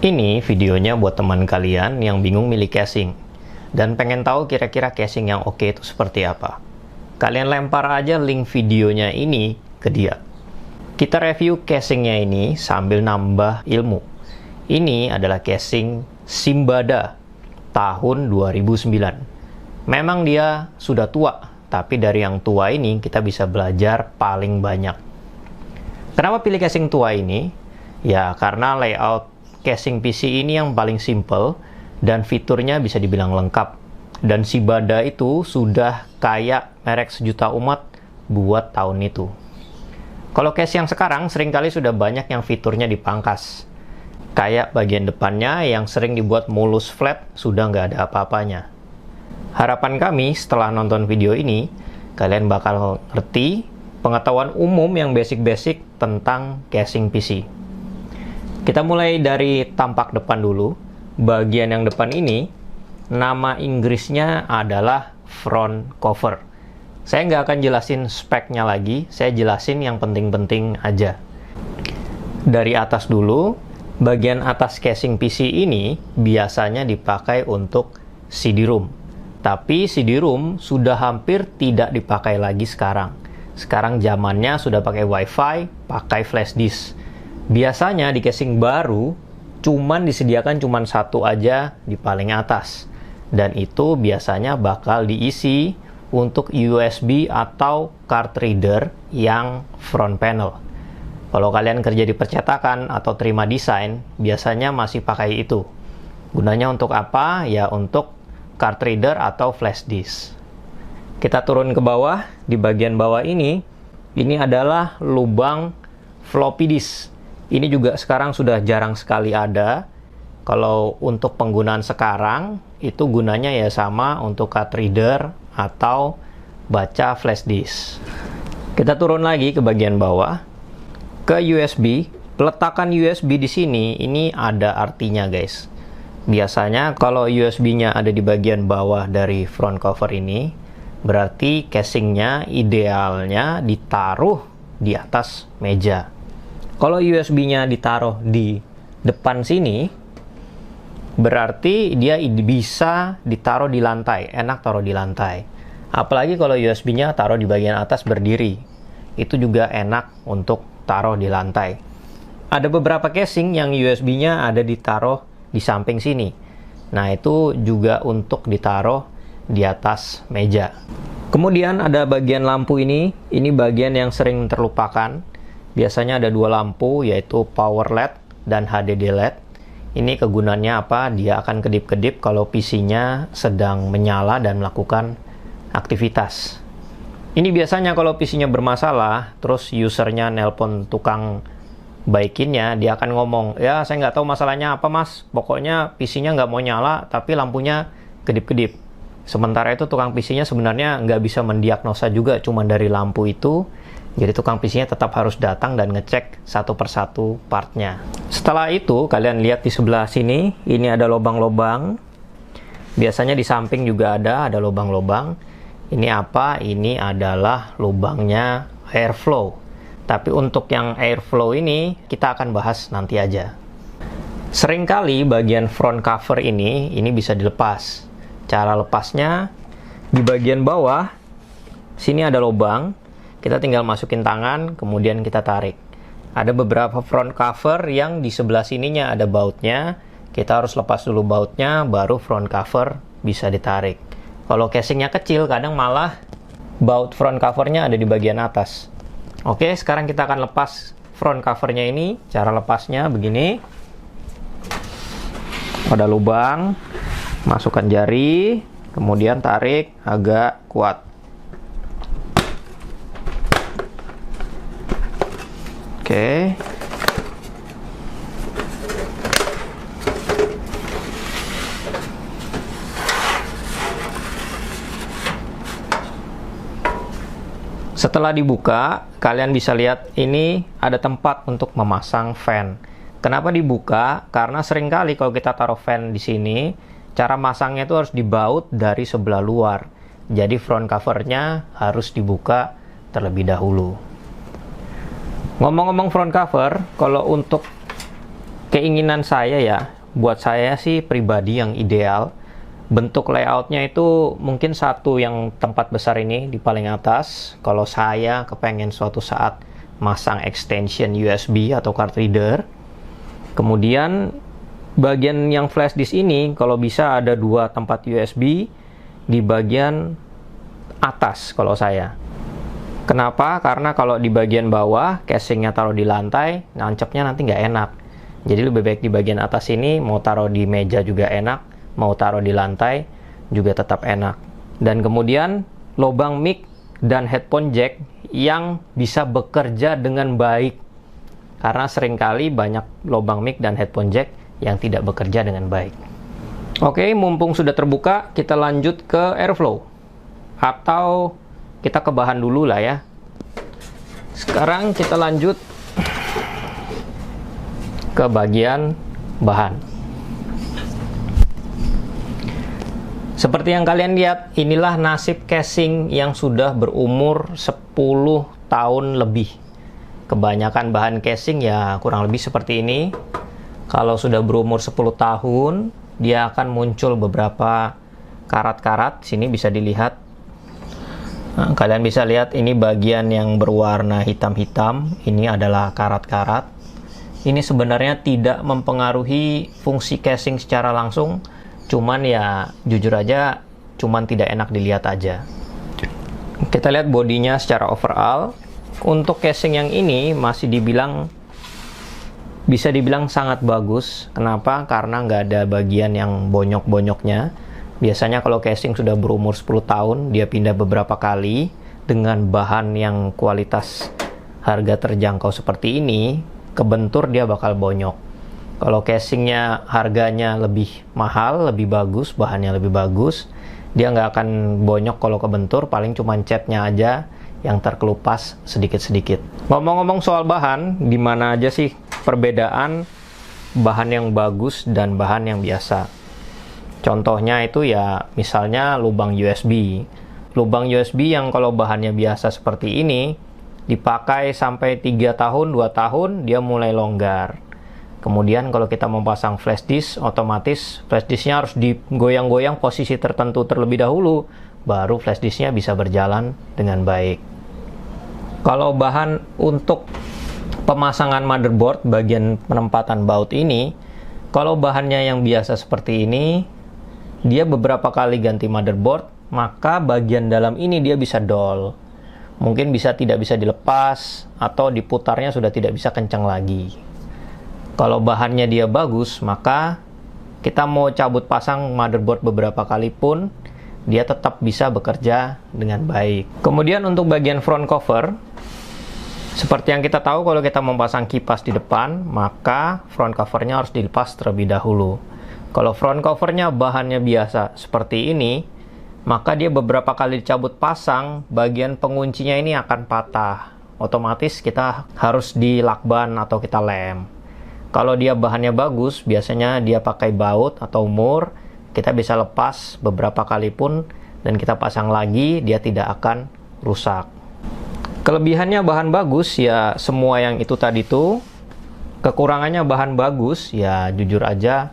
Ini videonya buat teman kalian yang bingung milih casing dan pengen tahu kira-kira casing yang oke itu seperti apa. Kalian lempar aja link videonya ini ke dia. Kita review casingnya ini sambil nambah ilmu. Ini adalah casing Simbada tahun 2009. Memang dia sudah tua, tapi dari yang tua ini kita bisa belajar paling banyak. Kenapa pilih casing tua ini? Ya karena layout casing PC ini yang paling simple dan fiturnya bisa dibilang lengkap. Dan Simbada itu sudah kayak merek sejuta umat buat tahun itu. Kalau case yang sekarang seringkali sudah banyak yang fiturnya dipangkas. Kayak bagian depannya yang sering dibuat mulus flat sudah nggak ada apa-apanya. Harapan kami setelah nonton video ini, kalian bakal ngerti pengetahuan umum yang basic-basic tentang casing PC. Kita mulai dari tampak depan dulu. Bagian yang depan ini, nama Inggrisnya adalah front cover. Saya nggak akan jelasin speknya lagi, saya jelasin yang penting-penting aja. Dari atas dulu, bagian atas casing PC ini biasanya dipakai untuk CD-ROM. Tapi CD-ROM sudah hampir tidak dipakai lagi sekarang. Sekarang zamannya sudah pakai WiFi, pakai flash disk. Biasanya di casing baru disediakan satu aja di paling atas, dan itu biasanya bakal diisi untuk USB atau card reader yang front panel. Kalau kalian kerja di percetakan atau terima desain, biasanya masih pakai itu. Gunanya untuk apa? Ya untuk card reader atau flash disk. Kita turun ke bawah. Di bagian bawah ini adalah lubang floppy disk. Ini juga sekarang sudah jarang sekali ada. Kalau untuk penggunaan sekarang, itu gunanya ya sama untuk card reader atau baca flash disk. Kita turun lagi ke bagian bawah, ke USB. Peletakan USB di sini, ini ada artinya guys. Biasanya kalau USB-nya ada di bagian bawah dari front cover ini, berarti casingnya idealnya ditaruh di atas meja. Kalau USB-nya ditaruh di depan sini, berarti dia bisa ditaruh di lantai, enak taruh di lantai. Apalagi kalau USB-nya taruh di bagian atas berdiri, itu juga enak untuk taruh di lantai. Ada beberapa casing yang USB-nya ada ditaruh di samping sini. Nah, itu juga untuk ditaruh di atas meja. Kemudian ada bagian lampu ini bagian yang sering terlupakan. Biasanya ada dua lampu, yaitu power LED dan HDD LED. Ini kegunaannya apa? Dia akan kedip-kedip kalau PC-nya sedang menyala dan melakukan aktivitas. Ini biasanya kalau PC-nya bermasalah, terus usernya nelpon tukang baikinnya, dia akan ngomong, ya saya nggak tahu masalahnya apa mas, pokoknya PC-nya nggak mau nyala, tapi lampunya kedip-kedip. Sementara itu tukang PC-nya sebenarnya nggak bisa mendiagnosa juga cuma dari lampu itu. Jadi tukang PC-nya tetap harus datang dan ngecek satu persatu partnya. Setelah itu, kalian lihat di sebelah sini, ini ada lubang-lubang. Biasanya di samping juga ada lubang-lubang. Ini apa? Ini adalah lubangnya airflow. Tapi untuk yang airflow ini, kita akan bahas nanti aja. Seringkali bagian front cover ini bisa dilepas. Cara lepasnya, di bagian bawah, sini ada lubang. Kita tinggal masukin tangan, kemudian kita tarik. Ada beberapa front cover yang di sebelah sininya ada bautnya. Kita harus lepas dulu bautnya, baru front cover bisa ditarik. Kalau casingnya kecil, kadang malah baut front covernya ada di bagian atas. Oke, sekarang kita akan lepas front covernya ini. Cara lepasnya begini. Ada lubang, masukkan jari, kemudian tarik agak kuat. Oke. Setelah dibuka, kalian bisa lihat ini ada tempat untuk memasang fan. Kenapa dibuka? Karena seringkali kalau kita taruh fan di sini, cara masangnya itu harus dibaut dari sebelah luar. Jadi front covernya harus dibuka terlebih dahulu. Ngomong-ngomong front cover, kalau untuk keinginan saya ya, buat saya sih pribadi yang ideal, bentuk layoutnya itu mungkin satu yang tempat besar ini di paling atas. Kalau saya kepengen suatu saat masang extension USB atau card reader. Kemudian bagian yang flash disk ini kalau bisa ada 2 tempat USB di bagian atas kalau saya. Kenapa? Karena kalau di bagian bawah casingnya taruh di lantai, nancepnya nanti nggak enak. Jadi lebih baik di bagian atas ini, mau taruh di meja juga enak, mau taruh di lantai juga tetap enak. Dan kemudian lubang mic dan headphone jack yang bisa bekerja dengan baik. Karena seringkali banyak lubang mic dan headphone jack yang tidak bekerja dengan baik. Oke, mumpung sudah terbuka, kita lanjut ke airflow. Atau kita ke bahan dulu lah ya. Sekarang kita lanjut ke bagian bahan. Seperti yang kalian lihat, inilah nasib casing yang sudah berumur 10 tahun lebih. Kebanyakan bahan casing ya kurang lebih seperti ini. Kalau sudah berumur 10 tahun, dia akan muncul beberapa karat-karat. Sini bisa dilihat. Nah, kalian bisa lihat ini bagian yang berwarna hitam-hitam. Ini adalah karat-karat. Ini sebenarnya tidak mempengaruhi fungsi casing secara langsung, cuman ya jujur aja cuman tidak enak dilihat aja. Kita lihat bodinya secara overall. Untuk casing yang ini masih bisa dibilang sangat bagus. Kenapa? Karena nggak ada bagian yang bonyok-bonyoknya. Biasanya kalau casing sudah berumur 10 tahun, dia pindah beberapa kali dengan bahan yang kualitas harga terjangkau seperti ini, kebentur dia bakal bonyok. Kalau casingnya harganya lebih mahal, lebih bagus, bahannya lebih bagus, dia nggak akan bonyok kalau kebentur, paling cuma catnya aja yang terkelupas sedikit-sedikit. Ngomong-ngomong soal bahan, di mana aja sih perbedaan bahan yang bagus dan bahan yang biasa? Contohnya itu ya misalnya lubang USB. Lubang USB yang kalau bahannya biasa seperti ini, dipakai sampai 3 tahun, 2 tahun, dia mulai longgar. Kemudian kalau kita mau pasang flash disk, otomatis flash disknya harus digoyang-goyang posisi tertentu terlebih dahulu, baru flash disknya bisa berjalan dengan baik. Kalau bahan untuk pemasangan motherboard, bagian penempatan baut ini, kalau bahannya yang biasa seperti ini, dia beberapa kali ganti motherboard, maka bagian dalam ini dia bisa dol. Mungkin tidak bisa dilepas, atau diputarnya sudah tidak bisa kencang lagi. Kalau bahannya dia bagus, maka kita mau cabut pasang motherboard beberapa kali pun, dia tetap bisa bekerja dengan baik. Kemudian untuk bagian front cover, seperti yang kita tahu kalau kita memasang kipas di depan, maka front covernya harus dilepas terlebih dahulu. Kalau front covernya bahannya biasa seperti ini, maka dia beberapa kali dicabut pasang, bagian penguncinya ini akan patah. Otomatis kita harus dilakban atau kita lem. Kalau dia bahannya bagus, biasanya dia pakai baut atau mur, kita bisa lepas beberapa kali pun, dan kita pasang lagi, dia tidak akan rusak. Kelebihannya bahan bagus, ya semua yang itu tadi tuh. Kekurangannya bahan bagus, ya jujur aja,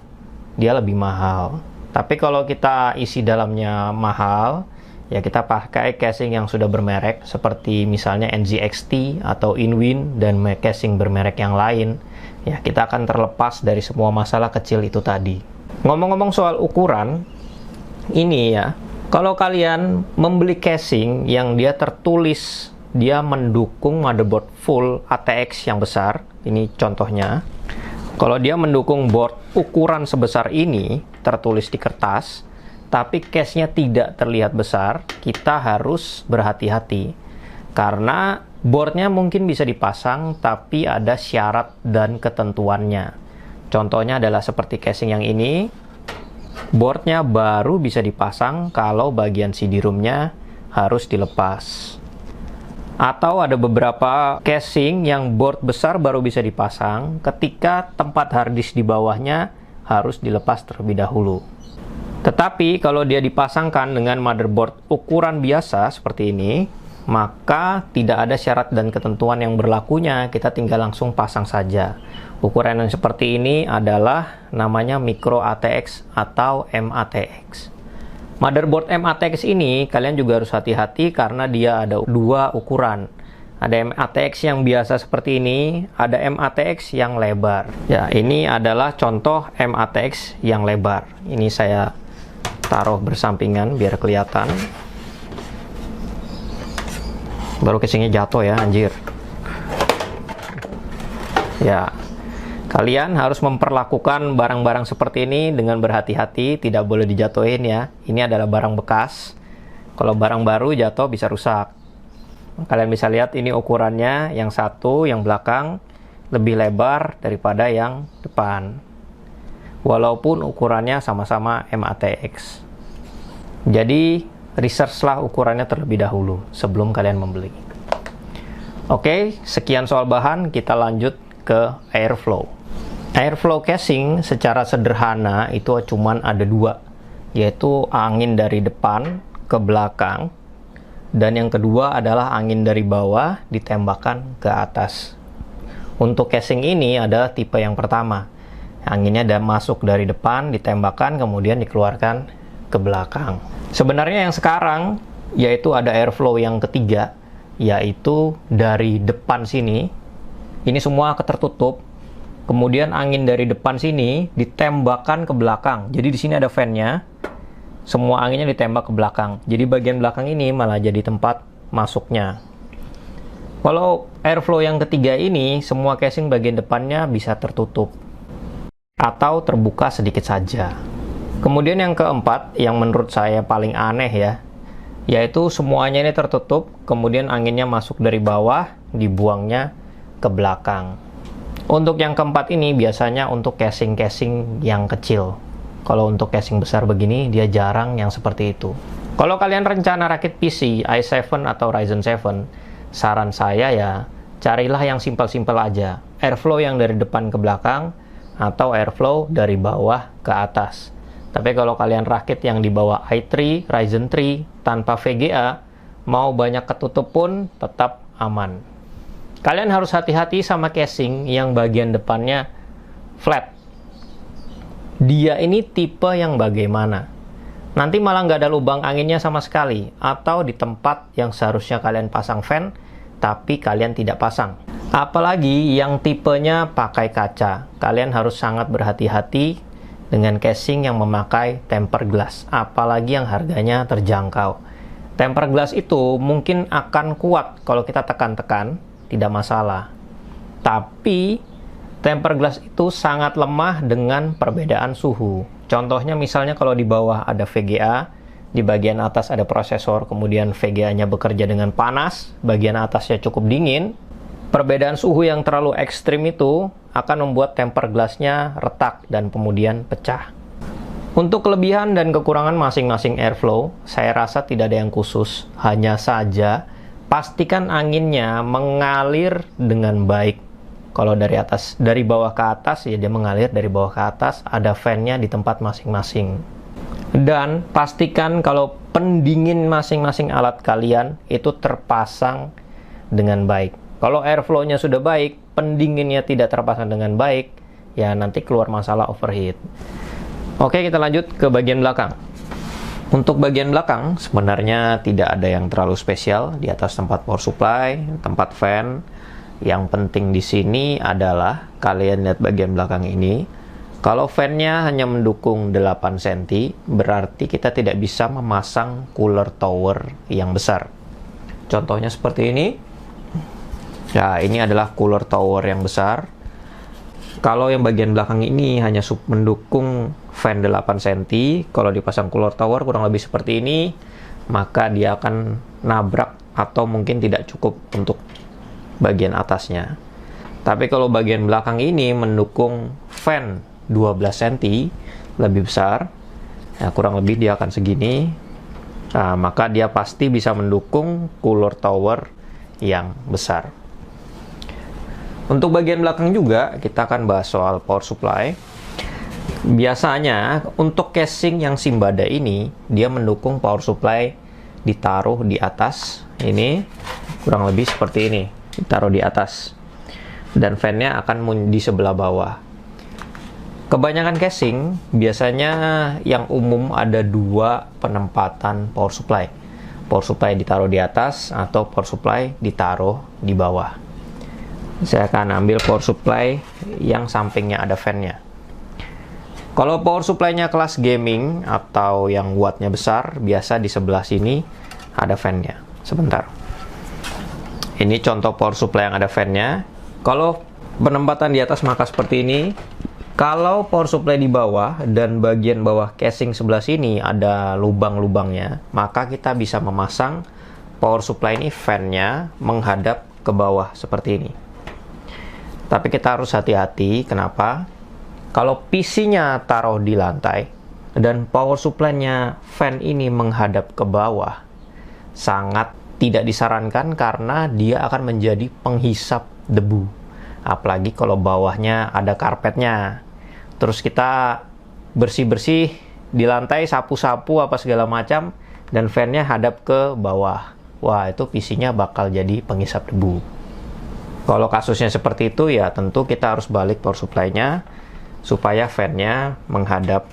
dia lebih mahal. Tapi kalau kita isi dalamnya mahal, ya kita pakai casing yang sudah bermerek, seperti misalnya NZXT atau Inwin, dan casing bermerek yang lain. Ya, kita akan terlepas dari semua masalah kecil itu tadi. Ngomong-ngomong soal ukuran, ini ya, kalau kalian membeli casing yang dia tertulis, dia mendukung motherboard full ATX yang besar, ini contohnya. Kalau dia mendukung board ukuran sebesar ini, tertulis di kertas, tapi case-nya tidak terlihat besar, kita harus berhati-hati. Karena boardnya mungkin bisa dipasang, tapi ada syarat dan ketentuannya. Contohnya adalah seperti casing yang ini, boardnya baru bisa dipasang kalau bagian CD-ROM-nya harus dilepas. Atau ada beberapa casing yang board besar baru bisa dipasang ketika tempat harddisk di bawahnya harus dilepas terlebih dahulu. Tetapi kalau dia dipasangkan dengan motherboard ukuran biasa seperti ini, maka tidak ada syarat dan ketentuan yang berlakunya, kita tinggal langsung pasang saja. Ukuran yang seperti ini adalah namanya micro ATX atau MATX. Motherboard MATX ini kalian juga harus hati-hati karena dia ada dua ukuran. Ada MATX yang biasa seperti ini, ada MATX yang lebar. Ya, ini adalah contoh MATX yang lebar. Ini saya taruh bersampingan biar kelihatan. Baru casingnya jatuh ya, anjir. Ya, kalian harus memperlakukan barang-barang seperti ini dengan berhati-hati, tidak boleh dijatuhin ya. Ini adalah barang bekas. Kalau barang baru jatuh bisa rusak. Kalian bisa lihat ini ukurannya, yang satu, yang belakang lebih lebar daripada yang depan. Walaupun ukurannya sama-sama MATX. Jadi, researchlah ukurannya terlebih dahulu sebelum kalian membeli. Oke, sekian soal bahan, kita lanjut ke airflow. Airflow casing secara sederhana itu cuman ada dua, yaitu angin dari depan ke belakang, dan yang kedua adalah angin dari bawah ditembakkan ke atas. Untuk casing ini adalah tipe yang pertama. Anginnya masuk dari depan, ditembakkan, kemudian dikeluarkan ke belakang. Sebenarnya yang sekarang, yaitu ada airflow yang ketiga, yaitu dari depan sini. Ini semua tertutup. Kemudian angin dari depan sini ditembakkan ke belakang. Jadi di sini ada fan-nya. Semua anginnya ditembak ke belakang. Jadi bagian belakang ini malah jadi tempat masuknya. Kalau airflow yang ketiga ini, semua casing bagian depannya bisa tertutup atau terbuka sedikit saja. Kemudian yang keempat, yang menurut saya paling aneh ya, yaitu semuanya ini tertutup, kemudian anginnya masuk dari bawah, dibuangnya ke belakang. Untuk yang keempat ini biasanya untuk casing-casing yang kecil. Kalau untuk casing besar begini, dia jarang yang seperti itu. Kalau kalian rencana rakit PC i7 atau Ryzen 7, saran saya ya, carilah yang simpel-simpel aja. Airflow yang dari depan ke belakang, atau airflow dari bawah ke atas. Tapi kalau kalian rakit yang di bawah i3, Ryzen 3, tanpa VGA, mau banyak ketutup pun tetap aman. Kalian harus hati-hati sama casing yang bagian depannya flat. Dia ini tipe yang bagaimana? Nanti malah nggak ada lubang anginnya sama sekali, atau di tempat yang seharusnya kalian pasang fan, tapi kalian tidak pasang. Apalagi yang tipenya pakai kaca. Kalian harus sangat berhati-hati dengan casing yang memakai tempered glass, apalagi yang harganya terjangkau. Tempered glass itu mungkin akan kuat kalau kita tekan-tekan, tidak masalah. Tapi tempered glass itu sangat lemah dengan perbedaan suhu. Contohnya misalnya kalau di bawah ada VGA, di bagian atas ada prosesor, kemudian VGA-nya bekerja dengan panas, bagian atasnya cukup dingin. Perbedaan suhu yang terlalu ekstrim itu akan membuat tempered glass-nya retak dan kemudian pecah. Untuk kelebihan dan kekurangan masing-masing airflow, saya rasa tidak ada yang khusus. Hanya saja, pastikan anginnya mengalir dengan baik. Kalau dari bawah ke atas, ya dia mengalir dari bawah ke atas, ada fan-nya di tempat masing-masing. Dan pastikan kalau pendingin masing-masing alat kalian itu terpasang dengan baik. Kalau airflow-nya sudah baik, pendinginnya tidak terpasang dengan baik, ya nanti keluar masalah overheat. Oke, kita lanjut ke bagian belakang. Untuk bagian belakang, sebenarnya tidak ada yang terlalu spesial. Di atas tempat power supply, tempat fan. Yang penting di sini adalah, kalian lihat bagian belakang ini, kalau fan-nya hanya mendukung 8 cm, berarti kita tidak bisa memasang cooler tower yang besar. Contohnya seperti ini. Nah, ini adalah cooler tower yang besar. Kalau yang bagian belakang ini hanya mendukung fan 8 cm, kalau dipasang cooler tower kurang lebih seperti ini, maka dia akan nabrak atau mungkin tidak cukup untuk bagian atasnya. Tapi kalau bagian belakang ini mendukung fan 12 cm lebih besar, ya kurang lebih dia akan segini. Nah, maka dia pasti bisa mendukung cooler tower yang besar. Untuk bagian belakang juga, kita akan bahas soal power supply. Biasanya, untuk casing yang Simbada ini, dia mendukung power supply ditaruh di atas, ini kurang lebih seperti ini, ditaruh di atas, dan fan-nya akan di sebelah bawah. Kebanyakan casing biasanya yang umum ada dua penempatan power supply. Power supply ditaruh di atas atau power supply ditaruh di bawah. Saya akan ambil power supply yang sampingnya ada fan-nya. Kalau power supply-nya kelas gaming atau yang wattnya besar, biasa di sebelah sini ada fan-nya. Sebentar. Ini contoh power supply yang ada fan-nya. Kalau penempatan di atas maka seperti ini. Kalau power supply di bawah dan bagian bawah casing sebelah sini ada lubang-lubangnya, maka kita bisa memasang power supply ini fan-nya menghadap ke bawah seperti ini. Tapi kita harus hati-hati, kenapa? Kalau PC-nya taruh di lantai dan power supply-nya fan ini menghadap ke bawah, sangat tidak disarankan karena dia akan menjadi penghisap debu. Apalagi kalau bawahnya ada karpetnya. Terus kita bersih-bersih di lantai, sapu-sapu apa segala macam, dan fan-nya hadap ke bawah. Wah, itu PC-nya bakal jadi penghisap debu. Kalau kasusnya seperti itu, ya tentu kita harus balik power supply-nya supaya fan-nya menghadap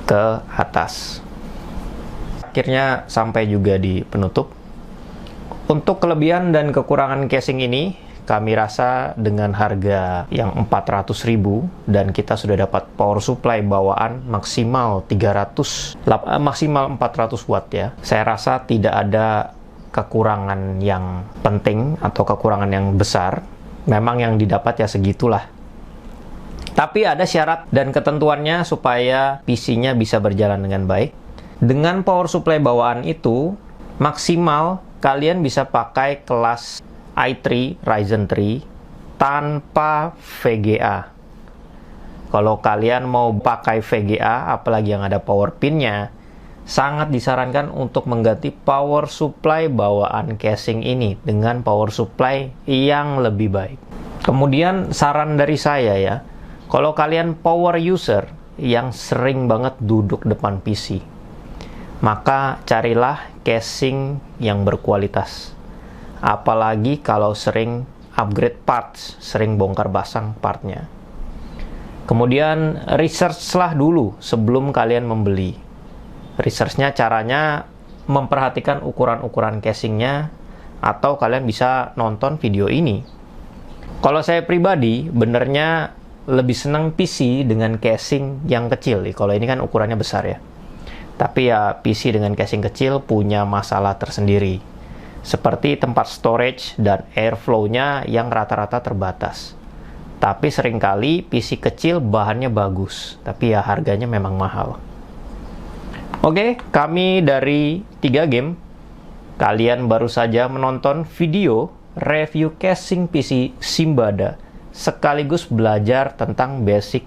ke atas. Akhirnya sampai juga di penutup. Untuk kelebihan dan kekurangan casing ini, kami rasa dengan harga yang 400.000 dan kita sudah dapat power supply bawaan maksimal 400 watt ya. Saya rasa tidak ada kekurangan yang penting atau kekurangan yang besar. Memang yang didapat ya segitulah. Tapi ada syarat dan ketentuannya supaya PC-nya bisa berjalan dengan baik. Dengan power supply bawaan itu, maksimal kalian bisa pakai kelas i3 Ryzen 3 tanpa VGA. Kalau kalian mau pakai VGA, apalagi yang ada power pin-nya, sangat disarankan untuk mengganti power supply bawaan casing ini dengan power supply yang lebih baik. Kemudian saran dari saya ya, kalau kalian power user yang sering banget duduk depan PC, maka carilah casing yang berkualitas. Apalagi kalau sering upgrade parts, sering bongkar pasang partnya. Kemudian research-lah dulu sebelum kalian membeli. Research-nya caranya memperhatikan ukuran-ukuran casingnya, atau kalian bisa nonton video ini. Kalau saya pribadi, benernya lebih senang PC dengan casing yang kecil. Kalau ini kan ukurannya besar ya. Tapi ya PC dengan casing kecil punya masalah tersendiri. Seperti tempat storage dan airflow-nya yang rata-rata terbatas. Tapi seringkali PC kecil bahannya bagus, tapi ya harganya memang mahal. Oke, kami dari 3 game. Kalian baru saja menonton video review casing PC Simbada, sekaligus belajar tentang basic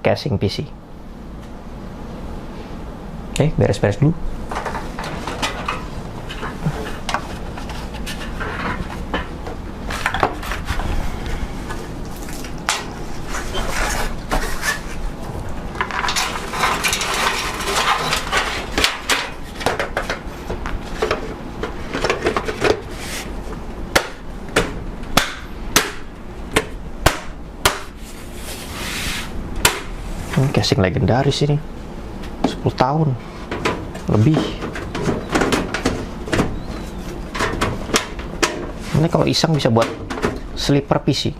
casing PC. Oke, beres-beres dulu. Casing legendaris ini, 10 tahun lebih. Ini kalau iseng bisa buat sleeper PC.